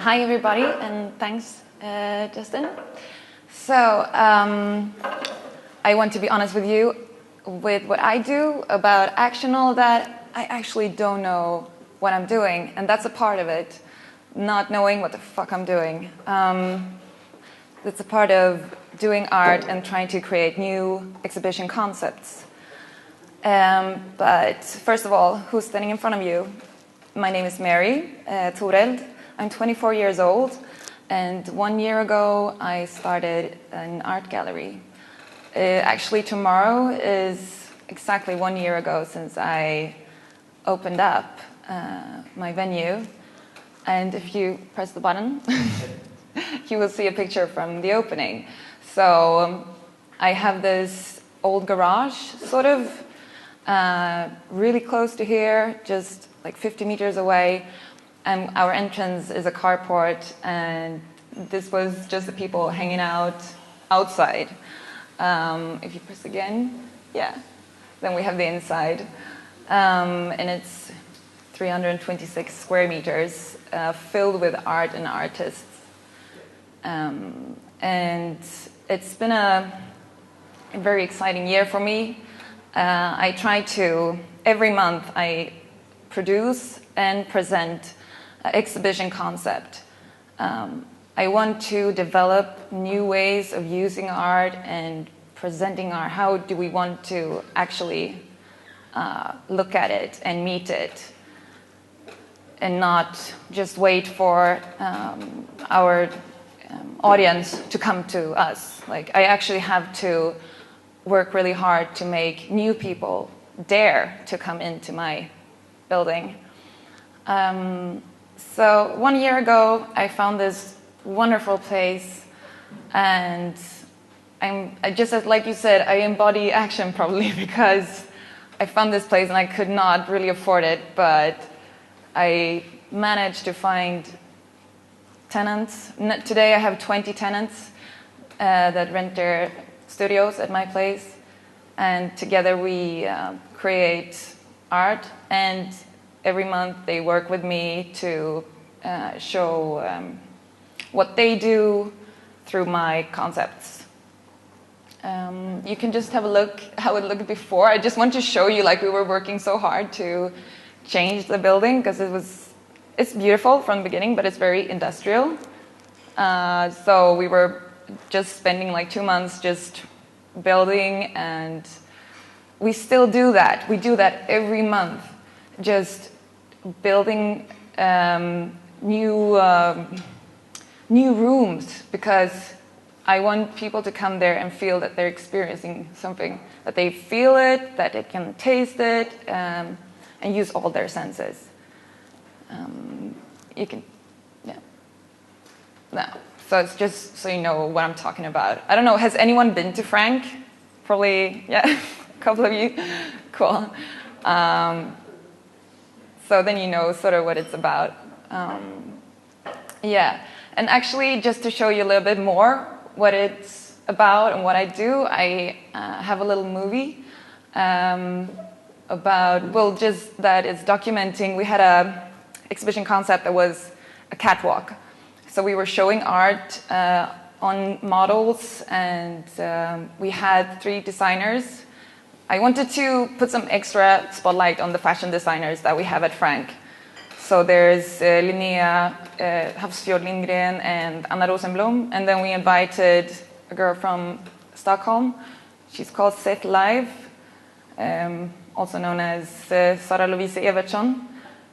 Hi everybody, and thanks Justin. So I want to be honest with you with what I do about Actional, that I actually don't know what I'm doing, and that's a part of it, not knowing what the fuck I'm doing. That's a part of doing art and trying to create new exhibition concepts. But first of all, who's standing in front of you? My name is Mary Toreld. I'm 24 years old, and 1 year ago I started an art gallery. Actually, tomorrow is exactly 1 year ago since I opened up my venue. And if you press the button, you will see a picture from the opening. So I have this old garage, sort of really close to here, just like 50 meters away. And our entrance is a carport, and this was just the people hanging out outside. If you press again, yeah, then we have the inside. And it's 326 square meters, filled with art and artists. And it's been a very exciting year for me. I try to, every month I produce and present exhibition concept. I want to develop new ways of using art and presenting art. How do we want to actually look at it and meet it, and not just wait for our audience to come to us. Like, I actually have to work really hard to make new people dare to come into my building. So 1 year ago, I found this wonderful place, and I just, like you said, I embody action probably, because I found this place and I could not really afford it, but I managed to find tenants. Today I have 20 tenants that rent their studios at my place, and together we create art, and every month they work with me to show what they do through my concepts. You can just have a look how it looked before. I just want to show you, like, we were working so hard to change the building, because it's beautiful from the beginning, but it's very industrial. So we were just spending like 2 months just building, and we still do that. We do that every month, just building new rooms, because I want people to come there and feel that they're experiencing something, that they feel it, that they can taste it, and use all their senses. You can, yeah. No. So it's just so you know what I'm talking about. I don't know, has anyone been to Frank? Probably, yeah, a couple of you. Cool. So then you know sort of what it's about. Yeah, and actually, just to show you a little bit more what it's about and what I do, I have a little movie about, well, just that it's documenting. We had a exhibition concept that was a catwalk. So we were showing art on models, and we had 3 designers. I wanted to put some extra spotlight on the fashion designers that we have at Frank. So there's Linnea Havsfjord Lindgren and Anna Rosenblom, and then we invited a girl from Stockholm. She's called Seth Live, also known as Sara Lovise Evertsson,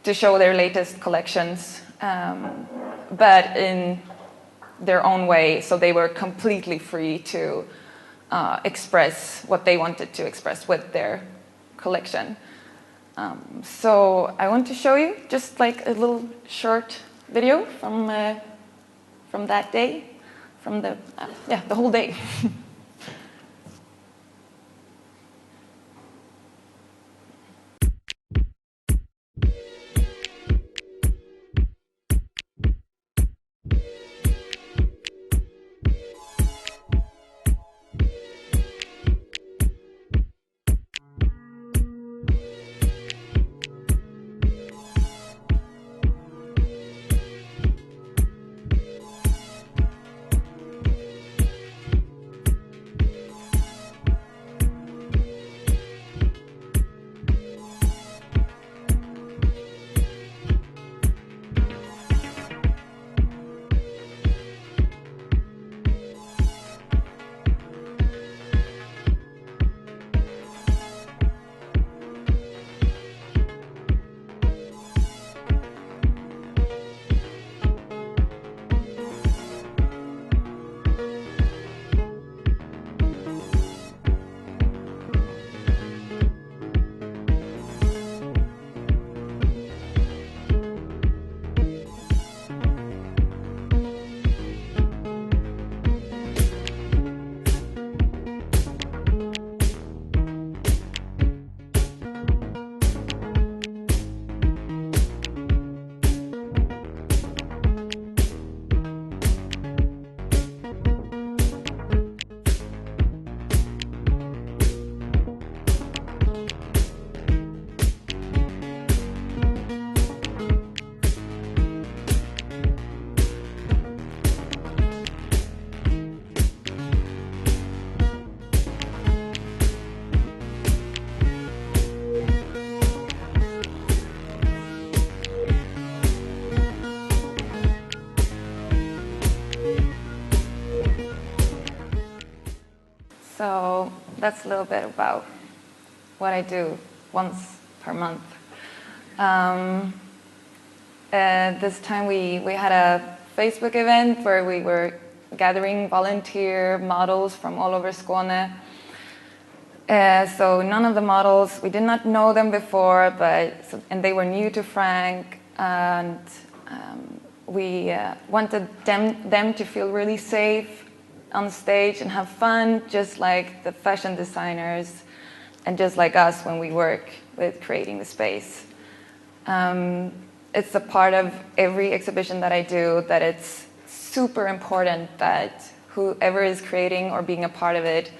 to show their latest collections, but in their own way. So they were completely free to express what they wanted to express with their collection. So I want to show you just like a little short video from that day, from the whole day. So that's a little bit about what I do once per month. This time we had a Facebook event where we were gathering volunteer models from all over Skåne. So none of the models, we did not know them before, and they were new to Frank, and we wanted them to feel really safe on stage and have fun, just like the fashion designers and just like us when we work with creating the space. It's a part of every exhibition that I do that it's super important that whoever is creating or being a part of it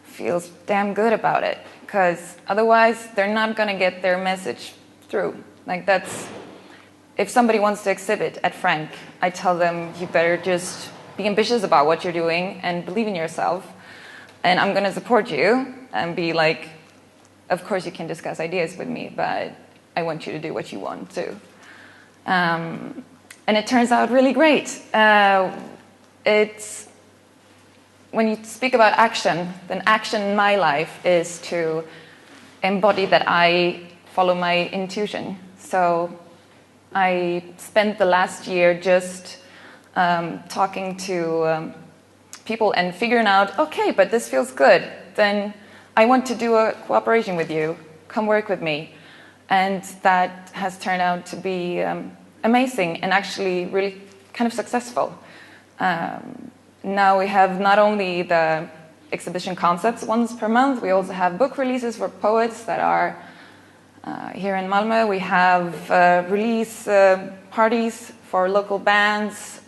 feels damn good about it, because otherwise they're not going to get their message through. Like, that's, if somebody wants to exhibit at Frank, I tell them you better just be ambitious about what you're doing and believe in yourself, and I'm going to support you and be like, of course you can discuss ideas with me, but I want you to do what you want to. And it turns out really great. It's when you speak about action, then action in my life is to embody that I follow my intuition. So I spent the last year just talking to people and figuring out, okay, but this feels good. Then I want to do a cooperation with you. Come work with me. And that has turned out to be amazing and actually really kind of successful. Now we have not only the exhibition concepts once per month, we also have book releases for poets that are here in Malmö. We have release parties for local bands.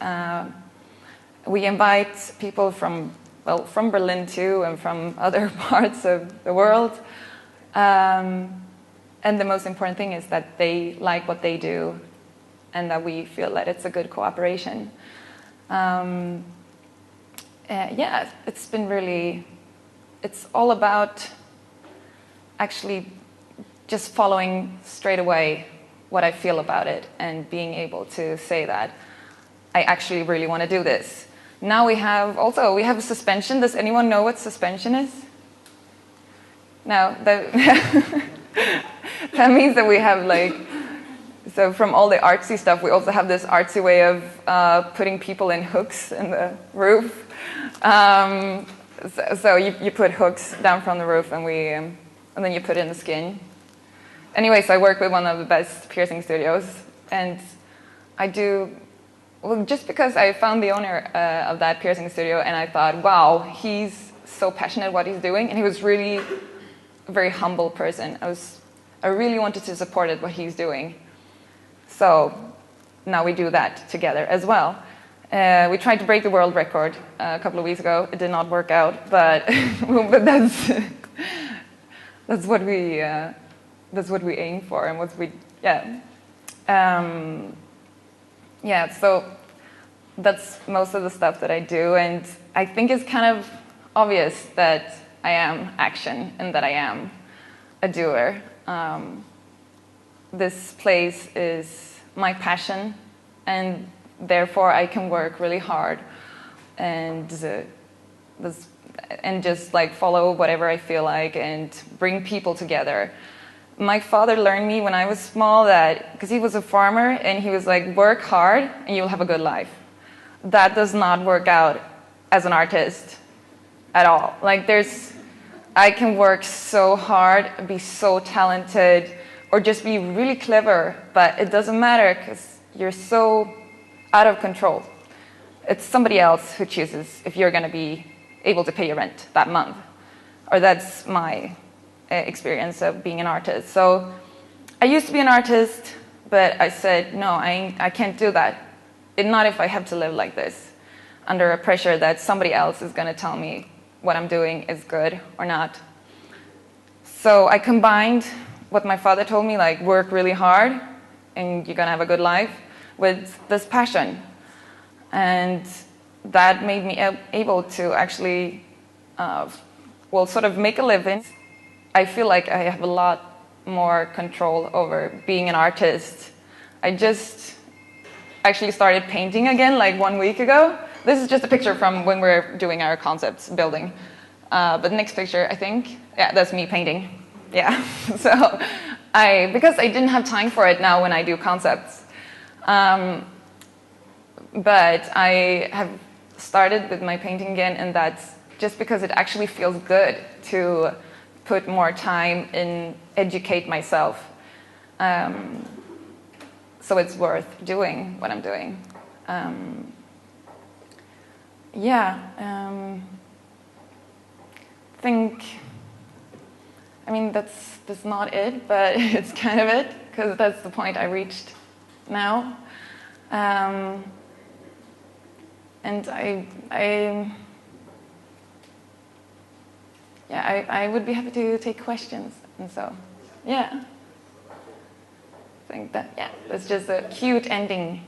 We invite people from Berlin too, and from other parts of the world. And the most important thing is that they like what they do and that we feel that it's a good cooperation. Yeah, it's been really, it's all about actually just following straight away what I feel about it and being able to say that I actually really want to do this. Now we have a suspension. Does anyone know what suspension is? No, that means that we have so from all the artsy stuff, we also have this artsy way of putting people in hooks in the roof. So you put hooks down from the roof, and then you put in the skin. Anyways, I work with one of the best piercing studios, and I do, well, just because I found the owner of that piercing studio, and I thought, wow, he's so passionate what he's doing, and he was really a very humble person. I really wanted to support what he's doing. So now we do that together as well. We tried to break the world record a couple of weeks ago. It did not work out, but but that's what we aim for, and So that's most of the stuff that I do, and I think it's kind of obvious that I am action and that I am a doer. This place is my passion, and therefore I can work really hard and just like follow whatever I feel like and bring people together. My father learned me when I was small that, because he was a farmer, and he was like, work hard and you'll have a good life. That does not work out as an artist at all. Like I can work so hard, be so talented, or just be really clever, but it doesn't matter because you're so out of control. It's somebody else who chooses if you're going to be able to pay your rent that month. Or that's my experience of being an artist. So I used to be an artist, but I said, no, I can't do that. Not if I have to live like this, under a pressure that somebody else is going to tell me what I'm doing is good or not. So I combined what my father told me, like work really hard and you're going to have a good life, with this passion. And that made me able to actually, sort of make a living. I feel like I have a lot more control over being an artist. I just actually started painting again like 1 week ago. This is just a picture from when we're doing our concepts building. But the next picture, I think, that's me painting. Yeah, so because I didn't have time for it now when I do concepts. But I have started with my painting again, and that's just because it actually feels good to put more time in educate myself. So it's worth doing what I'm doing. That's not it, but it's kind of it, because that's the point I reached now. And I would be happy to take questions. And so, I think that's just a cute ending.